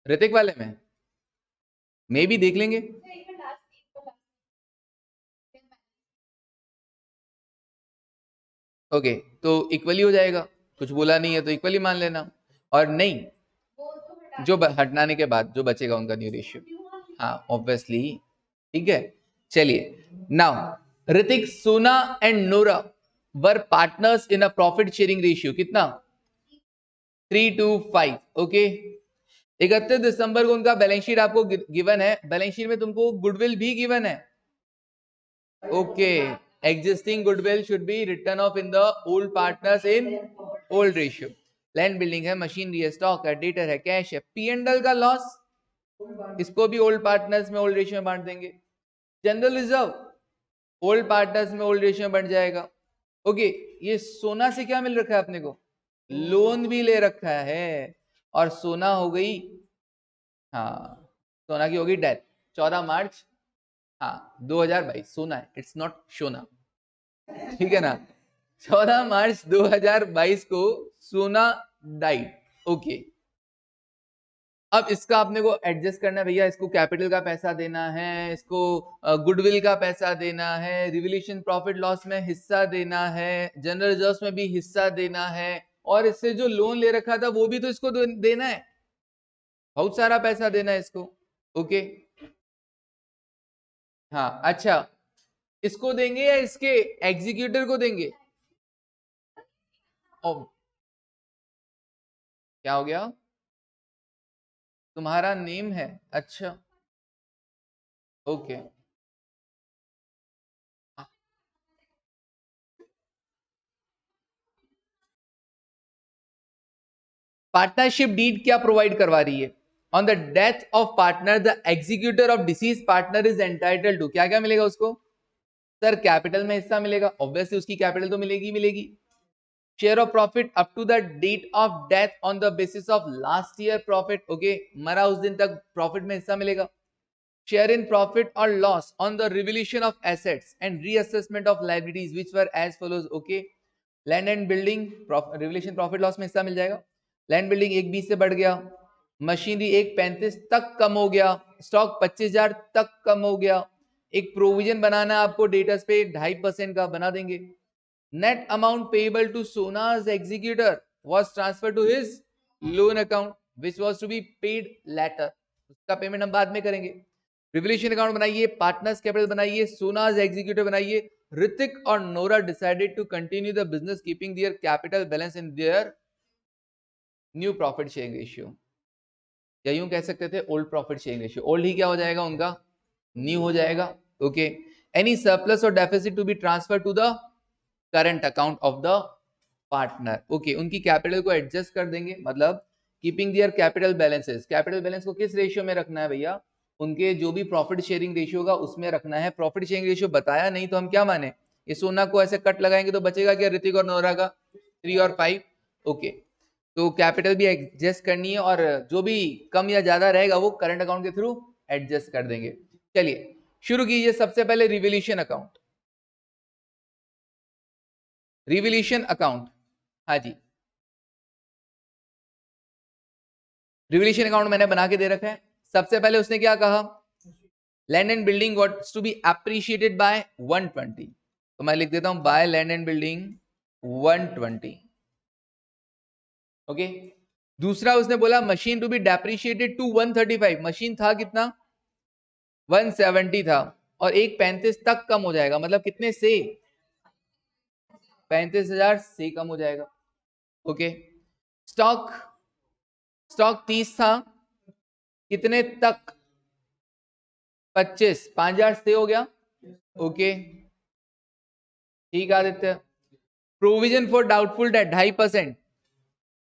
ऋतिक वाले में, मे भी देख लेंगे। ओके, तो इक्वली हो जाएगा, कुछ बोला नहीं है तो इक्वली मान लेना, और नहीं जो हटनाने के बाद जो बचेगा उनका न्यू रेशियो, हाँ ऑब्वियसली। ठीक है, चलिए नाउ ऋतिक, सोना and Nora were partners in a profit sharing ratio कितना 3:5। ओके, 31 दिसंबर को उनका बैलेंस शीट आपको गिवन है, बैलेंस शीट में तुमको गुडविल भी गिवन है। Okay, existing goodwill should be written off in the old partners in old ratio। Land building है, मशीनरी है, स्टॉक है, डेटर है, कैश है, पी एंड एल का लॉस, इसको भी ओल्ड पार्टनर्स में ओल्ड रेशियो में बांट देंगे। जनरल रिजर्व ओल्ड पार्टनर्स में ओल्ड रेशियो में बढ़ जाएगा। ओके, ये सोना से क्या मिल रखा है अपने को, लोन भी ले रखा है, और सोना हो गई, हाँ सोना की होगी डेथ 14 मार्च, हाँ 2022, सोना है, इट्स नॉट सोना, ठीक है ना, 14 मार्च 2022 को सोना डाइड। ओके, अब इसका आपने को एडजस्ट करना है भैया, इसको कैपिटल का पैसा देना है, इसको गुडविल का पैसा देना है, रिवोल्यूशन प्रॉफिट लॉस में हिस्सा देना है, जनरल रिजर्व्स में भी हिस्सा देना है, और इससे जो लोन ले रखा था वो भी तो इसको देना है, बहुत सारा पैसा देना है इसको। ओके, हाँ अच्छा, इसको देंगे या इसके एग्जीक्यूटर को देंगे? ओ, क्या हो गया, तुम्हारा नेम है, अच्छा ओके। पार्टनरशिप डीड क्या प्रोवाइड करवा रही है, on the death of partner the executor of deceased partner is entitled to, क्या क्या मिलेगा उसको, सर कैपिटल में हिस्सा मिलेगा, ऑब्वियसली उसकी कैपिटल तो मिलेगी मिलेगी, share of profit up to the date of death on the basis of last year profit, okay मरा उस दिन तक प्रॉफिट में हिस्सा मिलेगा, शेयर इन प्रॉफिट और loss on the revaluation of assets and reassessment of liabilities which were as follows. Okay, land and building revaluation profit loss में हिस्सा मिल जाएगा। लैंड बिल्डिंग 1.20 से बढ़ गया, मशीनरी 1.35 तक कम हो गया, स्टॉक 25,000 तक कम हो गया। एक प्रोविजन बनाना है आपको डेटर्स पे 2.5% का बना देंगे। Net amount payable to Sona's executor was transfer to his loan account which was to be paid later, उसका पेमेंट हम बाद में करेंगे। रिवोल्यूशन अकाउंट बनाइए, पार्टनर्स कैपिटल बनाइए, सोनाज एग्जीक्यूटिव बनाइए। ऋतिक और Nora decided to continue the business keeping their capital balance in their new profit sharing ratio, या यूं कह सकते थे old profit sharing ratio. Old ही क्या हो जाएगा उनका, न्यू हो जाएगा। ओके, एनी सरप्लस और deficit to be transfer to the current account of the partner. Okay, उनकी कैपिटल को एडजस्ट कर देंगे, मतलब keeping their capital balances. Capital balance को किस रेशियो में रखना है भैया, उनके जो भी प्रॉफिट शेयरिंग रेशियो होगा उसमें रखना है। प्रॉफिट शेयरिंग रेशियो बताया नहीं तो हम क्या माने, ये सोना को ऐसे कट लगाएंगे तो बचेगा क्या ऋतिक और नोरा का, 3 और 5। ओके, तो कैपिटल भी एडजस्ट करनी है और जो भी कम या ज्यादा रहेगा वो करंट अकाउंट के थ्रू एडजस्ट कर देंगे। चलिए शुरू कीजिए। सबसे पहले रिवोल्यूशन अकाउंट, रिवोल्यूशन अकाउंट, हाँ जी रिवोल्यूशन अकाउंट मैंने बना के दे रखा है। सबसे पहले उसने क्या कहा, land and building what's to be appreciated by 120, तो मैं लिख देता हूं by land and building 120। Okay, दूसरा उसने बोला machine to be depreciated to 135, machine था कितना 170 था और 1.35 तक कम हो जाएगा, मतलब कितने से 35,000 से कम हो जाएगा। ओके, स्टॉक स्टॉक 30 था, कितने तक 25, 5,000 से हो गया। ओके ठीक है Aditya. Provision for doubtful debt 2.5%,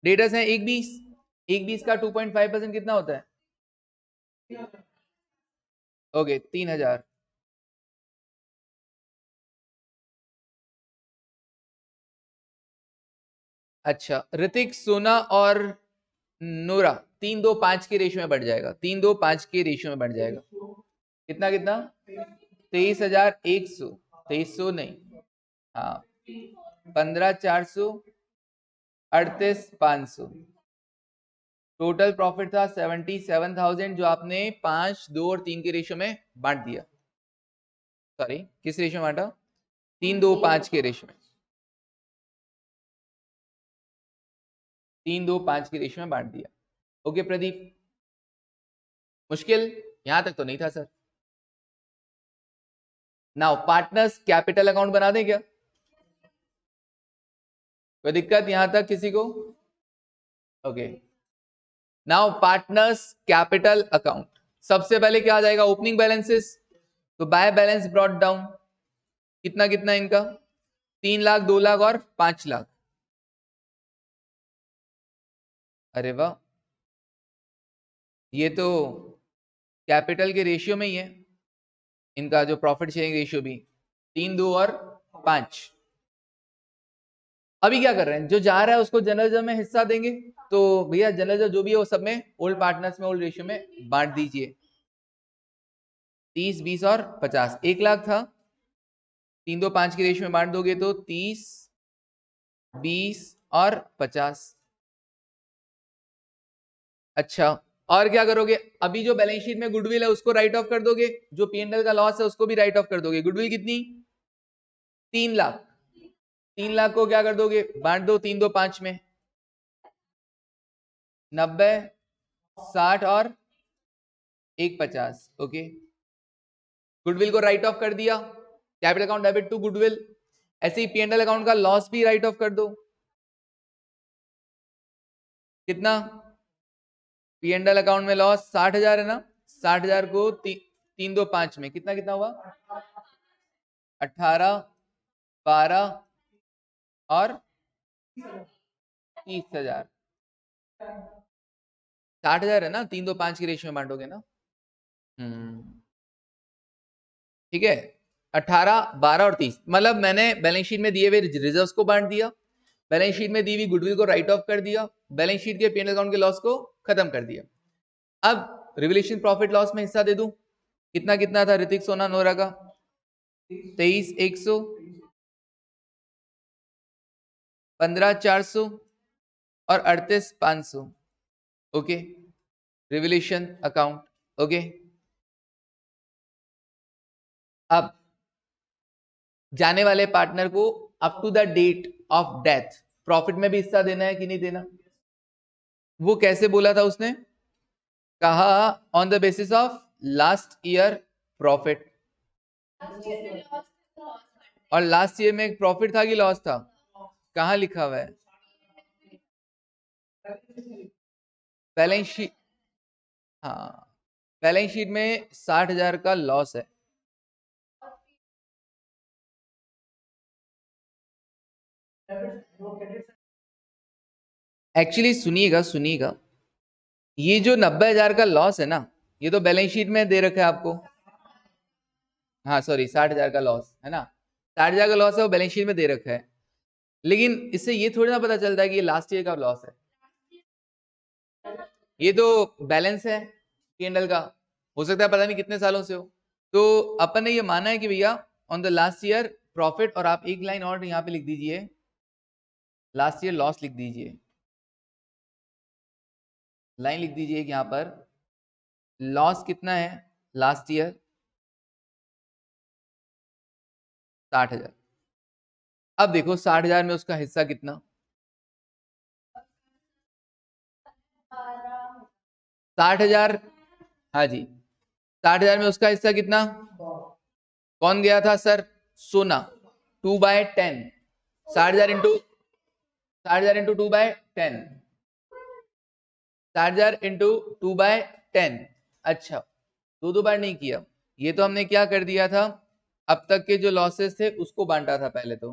debtors है 1.20, 1.20 का 2.5% कितना होता है, ओके 3,000। अच्छा ऋतिक, सोना और नोरा 3-2-5 के रेशियो में बढ़ जाएगा, 3-2-5 के रेशियो में बढ़ जाएगा। कितना कितना 23,100, 2300 नहीं, हाँ 15,400, 38,500। टोटल प्रॉफिट था 77,000 जो आपने 5, 2 और 3 के रेशियो में बांट दिया। सॉरी किस रेशियो में बांटा, 3-2-5 के रेशियो में, 3-2-5 के रेशियो में बांट दिया। ओके प्रदीप, मुश्किल यहां तक तो नहीं था sir. Now partners capital account बना दें क्या, कोई दिक्कत यहां तक किसी को? Okay, now partners capital account, सबसे पहले क्या आ जाएगा, ओपनिंग बैलेंसेस, तो बाय बैलेंस ब्रॉट डाउन, कितना कितना इनका 3 लाख, 2 लाख और 5 लाख। अरे वाह, ये तो कैपिटल के रेशियो में ही है, इनका जो प्रॉफिट शेयरिंग रेशियो भी 3, 2 और 5। अभी क्या कर रहे हैं, जो जा रहा है उसको जनरल रिजर्व में हिस्सा देंगे, तो भैया जनरल रिजर्व जो भी है वो सब में ओल्ड पार्टनर्स में ओल्ड रेशियो में बांट दीजिए। 30, 20 और 50, 1 लाख था, 3-2-5 के रेशियो में बांट दोगे तो 30, 20 और 50। अच्छा और क्या करोगे, अभी जो बैलेंस शीट में गुडविल है उसको राइट ऑफ कर दोगे, जो पीएनएल का लॉस है उसको भी राइट ऑफ कर दोगे। गुडविल कितनी 3 लाख, 3 लाख को क्या कर दोगे, बांट दो 3-2-5 में, 90, 60 और 150। ओके, गुडविल को राइट ऑफ कर दिया, capital account debit to goodwill. ऐसे ही पीएनएल अकाउंट का लॉस भी राइट ऑफ कर दो, कितना पीएनएल अकाउंट में लॉस 60,000 है ना, 60,000 को 3-2-5 में कितना कितना हुआ, 18, 12 और 30,000। 60,000 है ना, 3-2-5 की रेशियो में बांटोगे ना। ठीक है, 18, 12 और 30, मतलब मैंने बैलेंस शीट में दिए हुए रिजर्व्स को बांट दिया, बैलेंस शीट में दी हुई गुडविल को राइट ऑफ कर दिया, बैलेंस शीट के पीएनएल अकाउंट के लॉस को खत्म कर दिया। अब रिवोल्यूशन प्रॉफिट लॉस में हिस्सा दे दूं, कितना कितना था ऋतिक, सोना, नोरा का 23,100, 15,400 और 38,500। Okay, revolution account. ओके, अब जाने वाले पार्टनर को up to the date of death profit में भी हिस्सा देना है कि नहीं देना? वो कैसे बोला था उसने? कहा on the basis of last year profit. और लास्ट ईयर में एक प्रॉफिट था कि लॉस था? कहाँ लिखा हुआ है? Balance sheet. हाँ, बैलेंस शीट में 60,000 का लॉस है। एक्चुअली सुनिएगा सुनिएगा, ये जो 90,000 का लॉस है ना, ये तो बैलेंस शीट में दे रखा है आपको। हाँ सॉरी, 60,000 का लॉस है ना, 60,000 का लॉस है, वो बैलेंस शीट में दे रखा है। लेकिन इससे ये थोड़ी ना पता चलता है कि ये लास्ट ईयर का लॉस है। ये तो बैलेंस है P&L का, हो सकता है पता नहीं कितने सालों से हो। तो अपन ने ये माना है कि भैया on the last year profit, और आप एक लाइन और यहाँ पे लिख दीजिए, लास्ट ईयर लॉस लिख दीजिए, लाइन लिख दीजिए कि यहाँ पर लॉस कितना है लास्ट ईयर? 60,000। अब देखो 60,000 में उसका हिस्सा कितना? 60,000। हाँ जी, 60,000 में उसका हिस्सा कितना? कौन गया था सर? सोना। 2/10। 60,000 इंटू 60,000 इंटू 2/10। 60,000 इंटू 2/10। अच्छा, दो बार नहीं किया, ये तो हमने क्या कर दिया था, अब तक के जो लॉसेस थे उसको बांटा था पहले तो।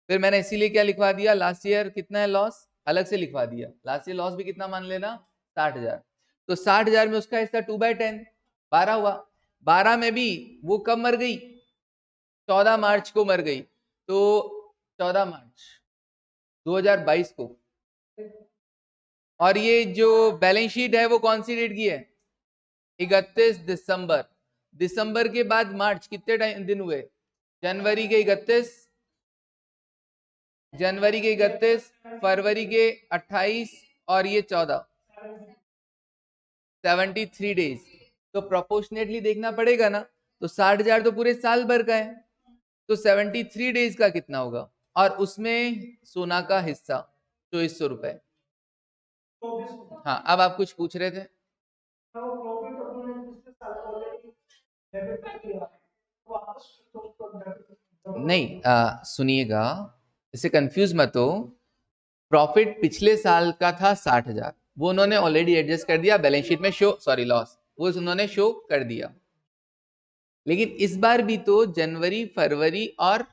फिर मैंने इसीलिए क्या लिखवा दिया, लास्ट ईयर कितना है लॉस अलग से लिखवा दिया। लास्ट ईयर लॉस भी कितना मान लेना? 60,000। तो 60,000 में उसका हिस्सा 2/10, 12 हुआ। 12 में भी वो कब मर गई? 14 मार्च को मर गई। तो 14 मार्च 2022 को। और ये जो बैलेंस शीट है वो कौन सी डेट की है? 31 दिसंबर। दिसंबर के बाद मार्च कितने दिन हुए? जनवरी के 31, जनवरी के 31, फरवरी के 28 और ये 14, 73 डेज। तो प्रोपोर्शनेटली देखना पड़ेगा ना, तो 60,000 तो पूरे साल भर का है, तो 73 डेज का कितना होगा? और उसमें सोना का हिस्सा 2,400 रुपए। हाँ, अब आप कुछ पूछ रहे थे? नहीं, सुनिएगा, इसे कंफ्यूज मत हो। प्रॉफिट पिछले साल का था 60,000, वो उन्होंने ऑलरेडी एडजस्ट कर दिया बैलेंस शीट में, शो सॉरी लॉस वो उन्होंने शो कर दिया। लेकिन इस बार भी तो जनवरी फरवरी और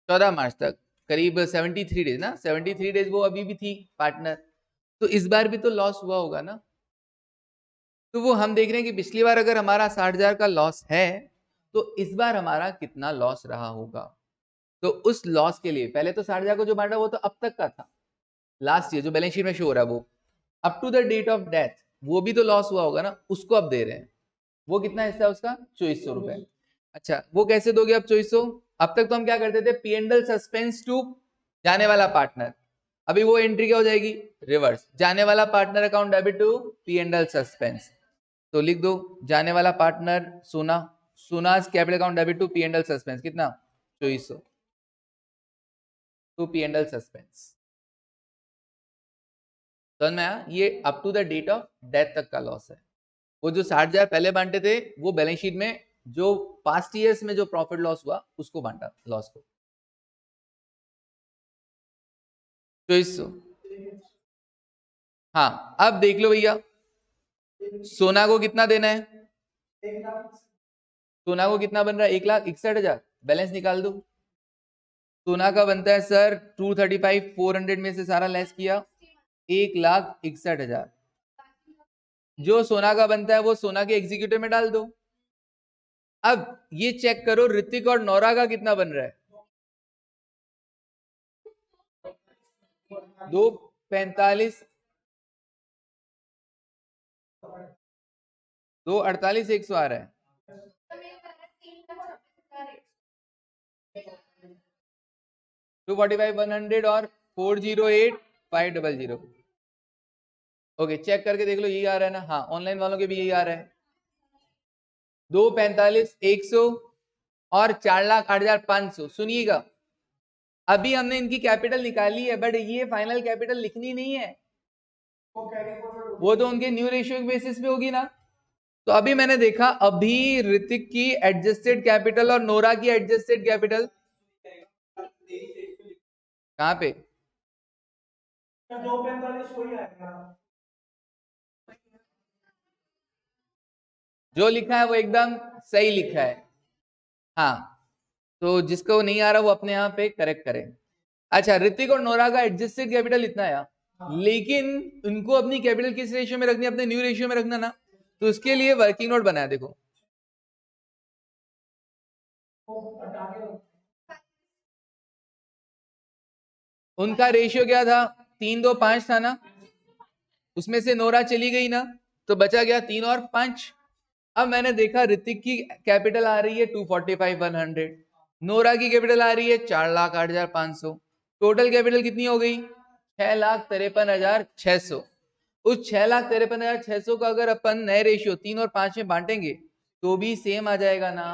14 मार्च तक करीब 73 डेज ना, 73 डेज वो अभी भी थी पार्टनर, तो इस बार भी तो लॉस हुआ होगा ना। तो वो हम देख रहे हैं कि पिछली बार अगर हमारा 60,000 का लॉस है, तो इस बार हमारा कितना लॉस रहा होगा। तो उस लॉस के लिए पहले तो 60,000 को जो बांटा वो तो अब तक का था, लास्ट ईयर जो बैलेंस शीट में शो हो रहा है वो up to the date of death, वो भी तो लॉस हुआ होगा ना, उसको अब दे रहे हैं। वो कितना हिस्सा है उसका? 2,400 रुपए। अच्छा, वो कैसे दोगे अब 2,400? अब तक तो हम क्या करते थे, P&L सस्पेंस टू जाने वाला पार्टनर, अभी वो एंट्री क्या हो जाएगी? रिवर्स, जाने वाला partner account debit to P&L suspense. तो लिख दो, जाने वाला partner Sona, Sona's capital account debit to P&L suspense कितना? 2,400 टू P&L सस्पेंस। समझ में आया? ये up to the date of death तक का लॉस है। वो जो 60,000 पहले बांटे थे वो बैलेंस शीट में जो पास्ट ईयर्स में जो प्रॉफिट लॉस हुआ उसको बांटा, लॉस को। 2,400। हाँ, अब देख लो भैया, सोना को कितना देना है? सोना को कितना बन रहा है? 1,61,000। बैलेंस निकाल दो। सोना का बनता है सर 235, 400 में से सारा लेस किया 1,61,000। जो सोना का बनता है वो सोना के एग्जीक्यूटिव में डाल दो। अब ये चेक करो ऋतिक और नौरा का कितना बन रहा है? 245, 248, 100 आ रहा है। 245, 100 और 408500। ओके, चेक करके देख लो, यही आ रहा है ना? हाँ, ऑनलाइन वालों के भी यही आ रहा है। 245,100 और 4,08,500। सुनिएगा, अभी हमने इनकी कैपिटल निकाली है, बट ये फाइनल कैपिटल लिखनी नहीं है, वो तो उनके न्यू रेशियो के बेसिस पे होगी ना। तो अभी मैंने देखा, अभी ऋतिक की एडजस्टेड कैपिटल और नोरा की एडजस्टेड कैपिटल कहां पे? 245 कोई आएगा, जो लिखा है वो एकदम सही लिखा है। हाँ, तो जिसको नहीं आ रहा वो अपने यहाँ पे करेक्ट करे। अच्छा, ऋतिक और नोरा का एडजस्टेड कैपिटल इतना है, लेकिन उनको अपनी कैपिटल किस रेशियो में रखनी है? अपने न्यू रेशियो में रखना ना। तो उसके लिए वर्किंग नोट बनाया, देखो। उनका रेशियो क्या था? 3-2-5 था ना, उसमें से नोरा चली गई ना, तो बचा गया 3 और 5। अब मैंने देखा ऋतिक की कैपिटल आ रही है 245,100, नोरा की कैपिटल आ रही है 4,08,500। टोटल कैपिटल कितनी हो गई? 6,53,600। उस 6,53,600 का अगर अपन नए रेशियो 3 और 5 में बांटेंगे तो भी सेम आ जाएगा ना।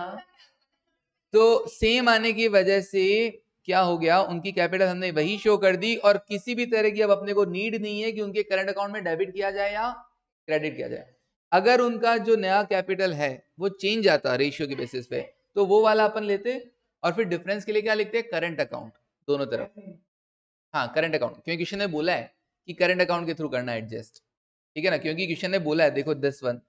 तो सेम आने की वजह से क्या हो गया, उनकी कैपिटल हमने वही शो कर दी, और किसी भी तरह की अब अपने को नीड नहीं है कि उनके करंट अकाउंट में डेबिट किया जाए या क्रेडिट किया जाए। अगर उनका जो नया कैपिटल है वो चेंज आता रेशियो के बेसिस पे, तो वो वाला अपन लेते, और फिर डिफरेंस के लिए क्या लिखते हैं? करंट अकाउंट दोनों तरफ। हाँ, करंट अकाउंट, क्योंकि क्वेश्चन ने बोला है कि करंट अकाउंट के थ्रू करना है एडजस्ट, ठीक है ना? क्योंकि क्वेश्चन ने बोला है, देखो 10-1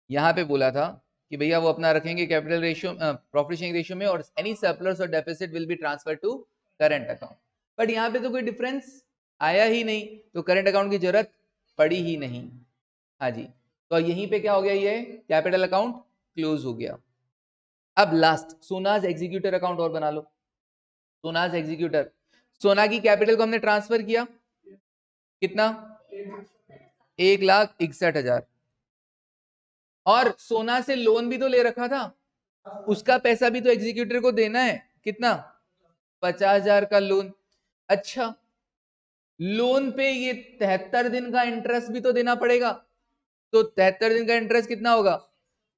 यहाँ पे बोला था कि भैया वो अपना रखेंगे capital ratio, profit sharing ratio में, और एनी सरप्लस और deficit will be transfer to current account. But यहाँ पे तो कोई डिफरेंस आया ही नहीं, तो करंट अकाउंट की जरूरत पड़ी ही नहीं। हाँ जी, तो यहीं पे क्या हो गया, ये कैपिटल अकाउंट क्लोज हो गया। अब लास्ट सोनाज एग्जीक्यूटर अकाउंट और बना लो। सोनाज एग्जीक्यूटर, सोना की कैपिटल को हमने ट्रांसफर किया, कितना? 1,61,000। और सोना से लोन भी तो ले रखा था, उसका पैसा भी तो एग्जीक्यूटर को देना है, कितना? 50,000 का लोन। अच्छा, लोन पे ये 73 दिन का इंटरेस्ट भी तो देना पड़ेगा, तो 73 दिन का इंटरेस्ट कितना होगा?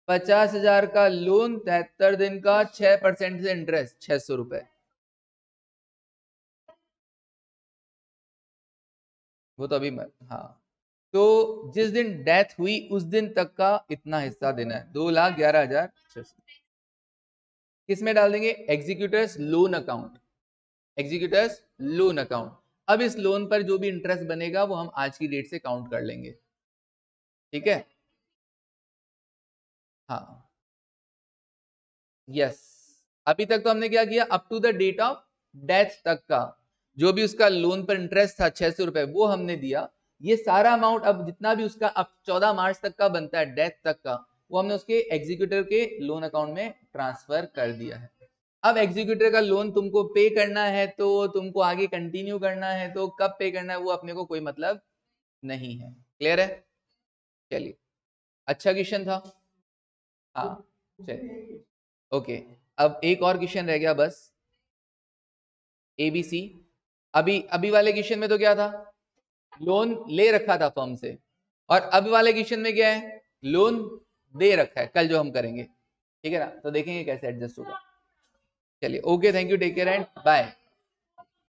50,000 का लोन, 73 दिन का 6% से इंटरेस्ट, 600 रुपए। वो तो अभी हाँ, तो जिस दिन डेथ हुई उस दिन तक का इतना हिस्सा देना है, 2,11,600। किस में डाल देंगे? Executors loan account, executors loan account. अब इस लोन पर जो भी इंटरेस्ट बनेगा वो हम आज की डेट से काउंट कर लेंगे, ठीक है? हाँ, यस। अभी तक तो हमने क्या किया, up to the date of death तक का जो भी उसका लोन पर इंटरेस्ट था 600 रुपए, वो हमने दिया। ये सारा अमाउंट अब जितना भी उसका अब 14 मार्च तक का बनता है डेथ तक का, वो हमने उसके एग्जीक्यूटर के लोन अकाउंट में ट्रांसफर कर दिया है। अब एग्जीक्यूटर का लोन तुमको पे करना है, तो तुमको आगे कंटिन्यू करना है, तो कब पे करना है वो अपने को कोई मतलब नहीं है। क्लियर है? चलिए, अच्छा क्वेश्चन था। हाँ, चलिए, ओके। अब एक और क्वेश्चन रह गया बस, ABC। अभी अभी वाले क्वेश्चन में तो क्या था? लोन ले रखा था फर्म से, और अब वाले क्वेश्चन में क्या है? लोन दे रखा है, कल जो हम करेंगे, ठीक है ना? तो देखेंगे कैसे एडजस्ट होगा। चलिए, okay, thank you, take care and bye.